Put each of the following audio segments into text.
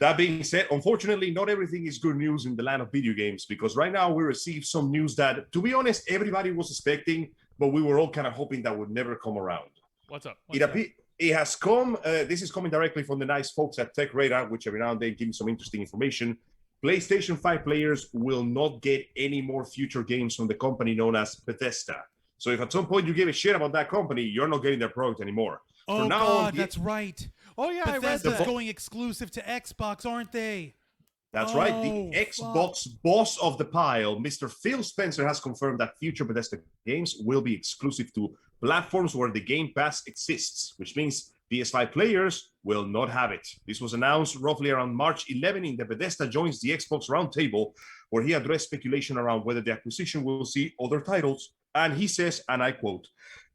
That being said, unfortunately, not everything is good news in the land of video games, because right now we received some news that, to be honest, everybody was expecting, but we were all kind of hoping that would never come around. What's up? It has come, this is coming directly from the nice folks at Tech Radar, which every now and then give me some interesting information. PlayStation 5 players will not get any more future games from the company known as Bethesda. So if at some point you give a shit about that company, you're not getting their product anymore. Oh, God, that's right. Oh, yeah, Bethesda's going exclusive to Xbox, aren't they? That's right. The Xbox boss of the pile, Mr. Phil Spencer, has confirmed that future Bethesda games will be exclusive to platforms where the Game Pass exists, which means PS5 players will not have it. This was announced roughly around March 11 in the Bethesda Joins the Xbox Roundtable, where he addressed speculation around whether the acquisition will see other titles. And he says, and I quote,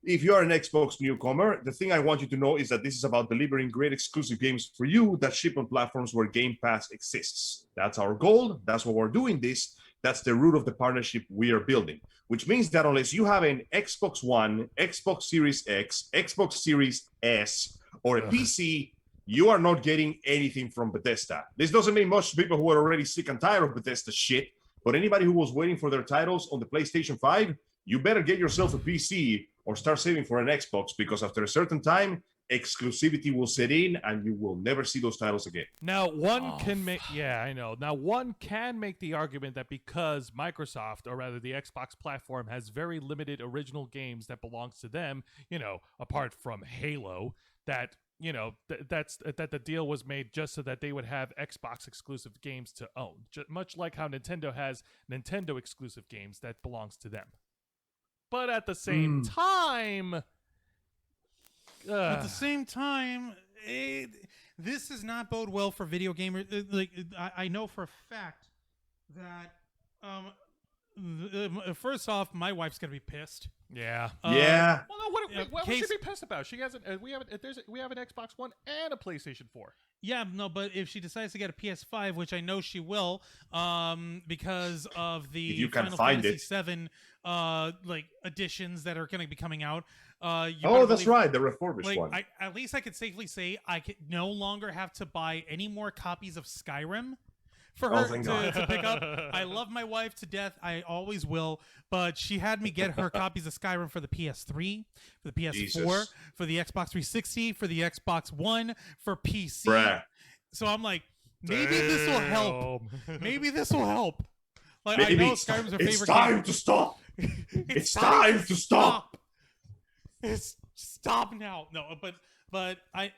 "If you are an Xbox newcomer, the thing I want you to know is that this is about delivering great exclusive games for you that ship on platforms where Game Pass exists. That's our goal. That's why we're doing this. That's the root of the partnership we are building," which means that unless you have an Xbox One, Xbox Series X, Xbox Series S, or a PC, you are not getting anything from Bethesda. This doesn't mean much to people who are already sick and tired of Bethesda shit, but anybody who was waiting for their titles on the PlayStation 5, you better get yourself a PC or start saving for an Xbox, because after a certain time, exclusivity will set in and you will never see those titles again. Now, one can make the argument that because Microsoft, or rather the Xbox platform, has very limited original games that belongs to them, apart from Halo, that that the deal was made just so that they would have Xbox exclusive games to own, much like how Nintendo has Nintendo exclusive games that belongs to them. But at the same time, this does not bode well for video gamers. I know for a fact that first off, my wife's gonna be pissed. Yeah. Yeah. Well, no, what would she be pissed about? She hasn't. We have an Xbox One and a PlayStation 4. Yeah, no, but if she decides to get a PS5, which I know she will, because of the Final Fantasy VII editions that are going to be coming out. That's right, the refurbished one. At least I could safely say I could no longer have to buy any more copies of Skyrim for her to pick up. I love my wife to death. I always will. But she had me get her copies of Skyrim for the PS3, for the PS4, for the Xbox 360, for the Xbox One, for PC. Bruh. So I'm like, maybe this will help. Maybe this will help. Like, I know Skyrim's her favorite game. It's time to stop. It's time to stop. It's stop now. No, but I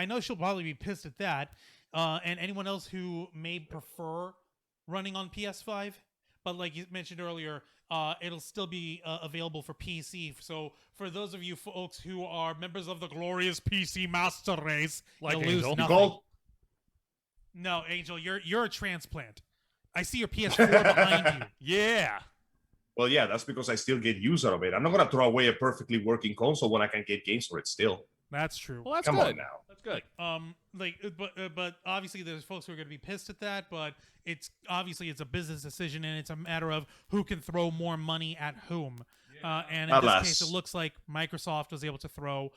know she'll probably be pissed at that. And anyone else who may prefer running on PS5, but like you mentioned earlier, it'll still be available for PC. So for those of you folks who are members of the glorious PC master race, like you'll Angel. lose nothing. No, Angel, you're a transplant. I see your PS4 behind you. Yeah. Well, yeah, that's because I still get use out of it. I'm not gonna throw away a perfectly working console when I can get games for it still. That's true. Well, that's Come good. on now. That's good. But obviously there's folks who are going to be pissed at that. But it's a business decision, and it's a matter of who can throw more money at whom. Yeah. And in this case, it looks like Microsoft was able to throw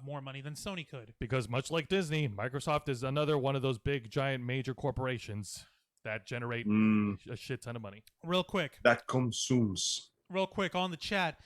more money than Sony could. Because much like Disney, Microsoft is another one of those big, giant, major corporations that generate a shit ton of money. Real quick. That consumes. Real quick on the chat.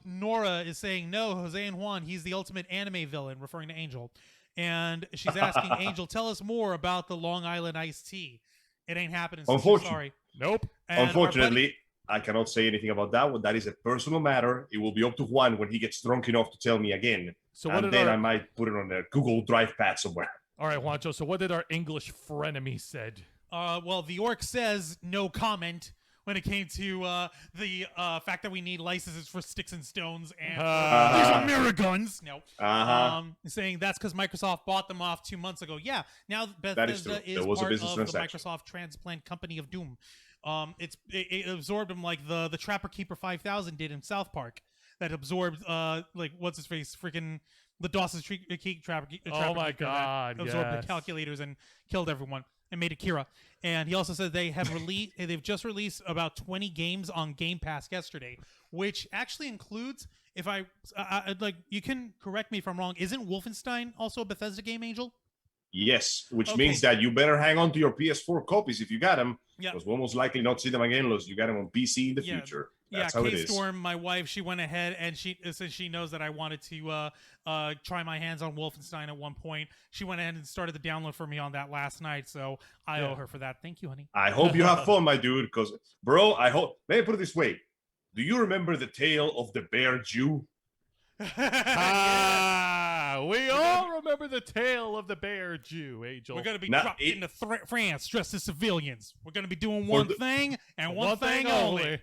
Nora is saying, no, Jose and Juan, he's the ultimate anime villain, referring to Angel. And she's asking, Angel, tell us more about the Long Island iced tea. It ain't happening, so she's sorry. Nope. And unfortunately, I cannot say anything about that one. That is a personal matter. It will be up to Juan when he gets drunk enough to tell me again. So I might put it on the Google Drive pad somewhere. All right, Juancho, so what did our English frenemy said? Well, the orc says no comment when it came to the fact that we need licenses for sticks and stones and these are mirror guns. No. Saying that's because Microsoft bought them off 2 months ago. Yeah. Now Bethesda is part of the Microsoft Transplant Company of Doom. It absorbed them like the Trapper Keeper 5000 did in South Park. That absorbed what's his face, freaking the Dawson's Creek Trapper. Oh my God! Absorbed the calculators and killed everyone. And made Akira. And he also said they've just released about 20 games on Game Pass yesterday, which actually includes, if I you can correct me if I'm wrong, isn't Wolfenstein also a Bethesda game, Angel? Yes, which means that you better hang on to your PS4 copies if you got them, because we'll most likely not see them again unless you got them on PC in the future. That's how it is. K-Storm, my wife, she went ahead and since she knows that I wanted to try my hands on Wolfenstein at one point, she went ahead and started the download for me on that last night, so I owe her for that. Thank you, honey. I hope you have fun, my dude, because, bro, let me put it this way. Do you remember the tale of the bear Jew? We all remember the tale of the bear Jew, Angel. We're going to be dropped into France dressed as civilians. We're going to be doing one thing and one thing only.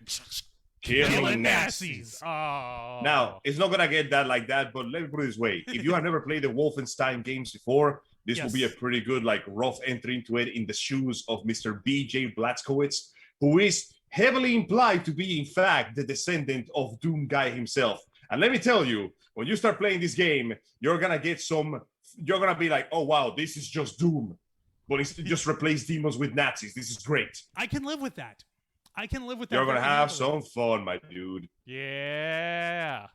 Killing Nazis. Oh. Now, it's not going to get that like that, but let me put it this way. If you have never played the Wolfenstein games before, this will be a pretty good, rough entry into it in the shoes of Mr. B.J. Blazkowicz, who is heavily implied to be, in fact, the descendant of Doom Guy himself. And let me tell you, when you start playing this game, you're going to get you're going to be like, oh, wow, this is just Doom. But it's just replace demons with Nazis. This is great. I can live with that. You're going to have some fun, my dude. Yeah.